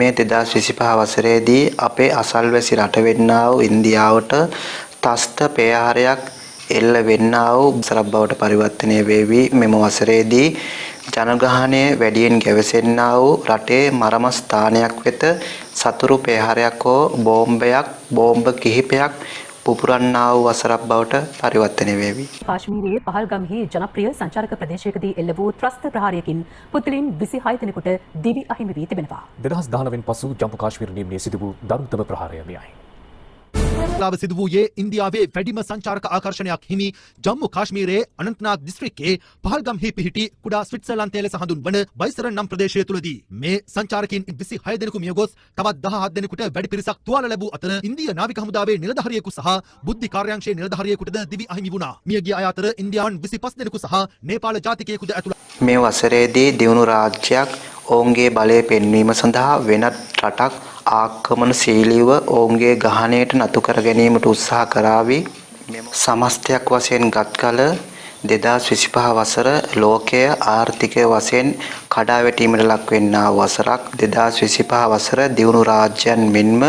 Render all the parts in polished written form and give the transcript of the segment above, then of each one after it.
මේ 2025 වසරේදී අපේ අසල්වැසි රට වෙන්නා වූ ඉන්දියාවට තස්ත පෙරහරයක් එල්ල වෙන්නා වූ වසරක් බවට පරිවර්තනය වේවි. මෙම වසරේදී ජනගහනය වැඩියෙන් ගැවසෙන්නා වූ රටේ මරම ස්ථානයක් වෙත සතුරු පෙරහරයක් හෝ බෝම්බ කිහිපයක් පුපුරන්නා වූ වසරක් බවට පරිවර්තනය වේවි. කාශ්මීරයේ පහල්ගම්හි ජනප්‍රිය සංචාරක ප්‍රදේශයකදී එල්ල වූ ත්‍රස්ත ප්‍රහාරයකින් පුද්ගලයන් 26 දෙනෙකුට දිවි අහිමි වී තිබෙනවා. 2019 පසු ජම්මු කාශ්මීර නියමනයේ සිදු වූ දරුණුතම ප්‍රහාරය මෙයයි. ලාව සිදු වූයේ ඉන්දියාවේ වැඩිම සංචාරක ආකර්ෂණයක් හිමි ජම්මු කාශ්මීරයේ අනන්තනාග් දිස්ත්‍රික්කයේ පහල්ගම්හි පිහිටි කුඩා ස්විට්සර්ලන්තය ලෙස හඳුන්වන බයිසරන් නම් ප්‍රදේශය තුලදී මේ සංචාරකයින් 26 දෙනෙකු මිය ගොස් තවත් 17 දෙනෙකුට වැඩි පිරිසක් තුවාල ලැබූ අතර ඉන්දියා නාවික හමුදාවේ නිලධාරියෙකු සහ බුද්ධි කාර්යාංශයේ නිලධාරියෙකුටද දිවි අහිමි වුණා. මියගිය අය අතර ඉන්දියාවන් 25 දෙනෙකු සහ නේපාල ජාතිකයෙකුද ඇතුළත්. මේ වසරේදී දියුණු රාජ්‍යයක් ඔවුන්ගේ බලය පෙන්වීම සඳහා වෙනත් රටක් ආක්‍රමණශීලීව ඔවුන්ගේ ගහණයට නතු කර ගැනීමට උත්සාහ කරાવી. සමස්තයක් වශයෙන් ගත් කල 2025 වසර ලෝකයේ ආර්ථිකය වශයෙන් කඩාවැටීමට ලක් වෙන්නා වසරක්. 2025 වසර දියුණු රාජ්‍යයන් මෙන්ම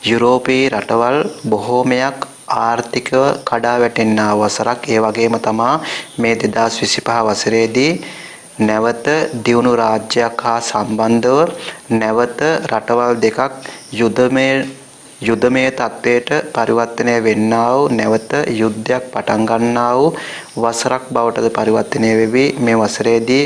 යුරෝපීය රටවල් බොහෝමයක් ආර්ථිකව කඩාවැටෙන්නා වසරක්. ඒ වගේම තමා මේ 2025 වසරේදී නැවත දියුණු රාජ්‍යයක් හා සම්බන්ධව නැවත රටවල් දෙකක් යුද්ධමය තත්ත්වයට පරිවර්තනය වෙන්නා වූ නැවත යුද්ධයක් පටන් ගන්නා වූ වසරක් බවටද පරිවර්තනය වෙවි. මේ වසරේදී